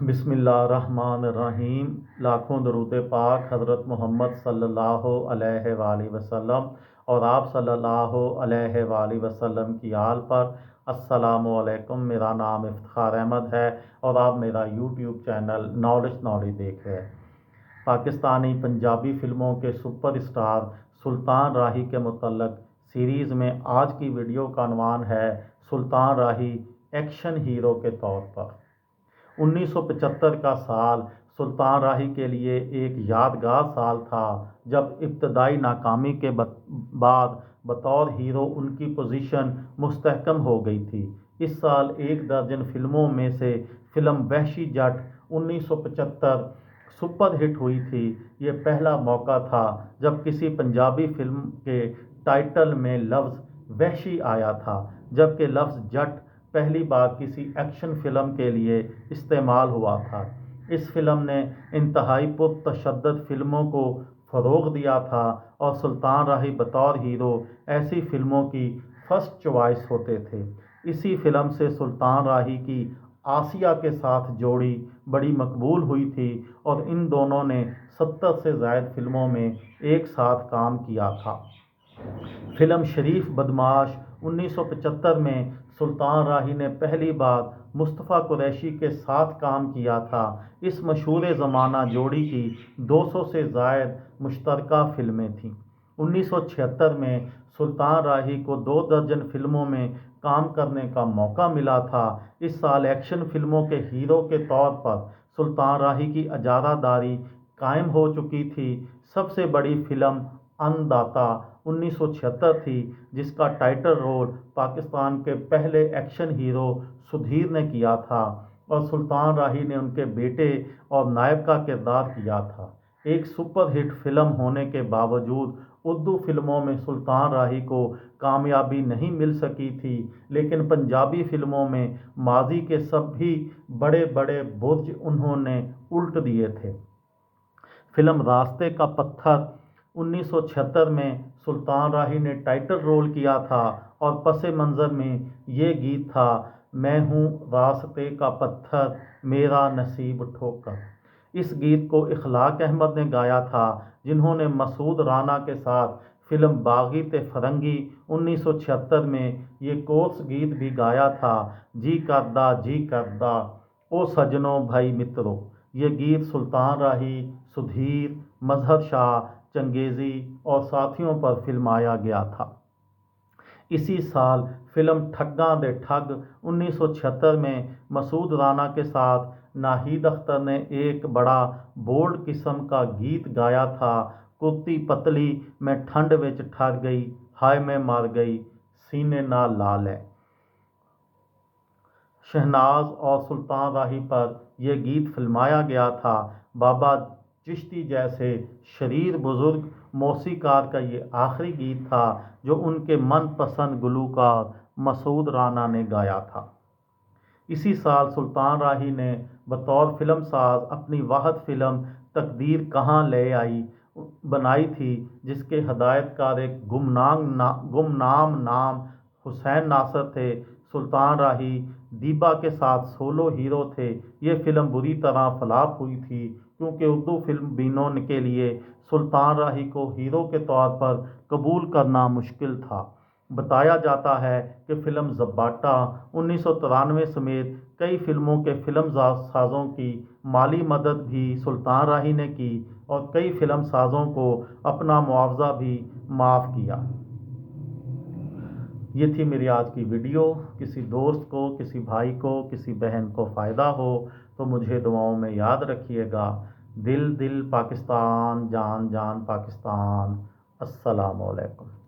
बिस्मिल्लाहिर्रहमानिर्रहीम। लाखों दरूद पाक हज़रत मोहम्मद सल्लल्लाहु अलैहि वसल्लम और आप सल्लल्लाहु अलैहि वसल्लम की आल पर। अस्सलामु अलैकुम। मेरा नाम इफ्तिखार अहमद है और आप मेरा यूट्यूब चैनल नॉलेज देख रहे हैं। पाकिस्तानी पंजाबी फ़िल्मों के सुपरस्टार सुल्तान राही के मुतल्लक सीरीज़ में आज की वीडियो का अनवान है सुल्तान राही एक्शन हीरो के तौर पर। 1975 का साल सुल्तान राही के लिए एक यादगार साल था, जब इब्तदाई नाकामी के बाद बतौर हीरो उनकी पोजीशन मुस्तहकम हो गई थी। इस साल एक दर्जन फिल्मों में से फिल्म वहशी जट 1975 सुपर हिट हुई थी। ये पहला मौका था जब किसी पंजाबी फिल्म के टाइटल में लफ्ज़ वहशी आया था, जबकि लफ्ज़ जट पहली बार किसी एक्शन फिल्म के लिए इस्तेमाल हुआ था। इस फिल्म ने इंतहाई पुरतशद्दुद फिल्मों को फ़रोग़ दिया था और सुल्तान राही बतौर हीरो ऐसी फिल्मों की फर्स्ट चॉइस होते थे। इसी फिल्म से सुल्तान राही की आसिया के साथ जोड़ी बड़ी मकबूल हुई थी और इन दोनों ने 70 से ज़ायद फिल्मों में एक साथ काम किया था। फिल्म शरीफ बदमाश 1975 में सुल्तान राही ने पहली बार मुस्तफ़ा कुरैशी के साथ काम किया था। इस मशहूर ज़माना जोड़ी की 200 से ज़ायद मुश्तरका फिल्में थीं। 1976 में सुल्तान राही को 2 दर्जन फिल्मों में काम करने का मौका मिला था। इस साल एक्शन फिल्मों के हीरो के तौर पर सुल्तान राही की इजारादारी कायम हो चुकी थी। सबसे बड़ी फिल्म अन्नदाता 1976 थी, जिसका टाइटल रोल पाकिस्तान के पहले एक्शन हीरो सुधीर ने किया था और सुल्तान राही ने उनके बेटे और नायब का किरदार किया था। एक सुपर हिट फिल्म होने के बावजूद उर्दू फिल्मों में सुल्तान राही को कामयाबी नहीं मिल सकी थी, लेकिन पंजाबी फिल्मों में माजी के सभी बड़े बड़े बुर्ज उन्होंने उल्ट दिए थे। फिल्म रास्ते का पत्थर 1976 में सुल्तान राही ने टाइटल रोल किया था और पसे मंज़र में ये गीत था, मैं हूँ रास्ते का पत्थर मेरा नसीब ठोकर। इस गीत को इखलाक अहमद ने गाया था, जिन्होंने मसूद राना के साथ फिल्म बागी ते फरंगी 1976 में ये कोर्स गीत भी गाया था, जी करदा ओ सजनों भाई मित्रों। ये गीत सुल्तान राही, सुधीर, मजहर शाह, चंगेज़ी और साथियों पर फिल्माया गया था। इसी साल फिल्म ठग्गां दे ठग 1976 में मसूद राना के साथ नाहिद अख्तर ने एक बड़ा बोल्ड किस्म का गीत गाया था, कुर्ती पतली मैं ठंड विच ठर गई, हाय मैं मर गई सीने नाल ला लै। शहनाज और सुल्तान राही पर यह गीत फिल्माया गया था। बाबा चिश्ती जैसे शरीर बुजुर्ग मौसीकार का ये आखिरी गीत था जो उनके मनपसंद गुलूकार मसूद राना ने गाया था। इसी साल सुल्तान राही ने बतौर फिल्म साज अपनी वाहिद फिल्म तकदीर कहाँ ले आई बनाई थी, जिसके हदायतकार एक गुमनाम नाम हुसैन नासर थे। सुल्तान राही दीबा के साथ सोलो हीरो थे। ये फिल्म बुरी तरह फ्लॉप हुई थी, क्योंकि उर्दू फिल्म बीनों के लिए सुल्तान राही को हीरो के तौर पर कबूल करना मुश्किल था। बताया जाता है कि फिल्म ज़ब्बाटा 1993 समेत कई फिल्मों के फिल्म साजों की माली मदद भी सुल्तान राही ने की और कई फिल्म साजों को अपना मुआवजा भी माफ़ किया। ये थी मेरी आज की वीडियो। किसी दोस्त को, किसी भाई को, किसी बहन को फ़ायदा हो तो मुझे दुआओं में याद रखिएगा। दिल दिल पाकिस्तान, जान जान पाकिस्तान। अस्सलामु अलैकुम।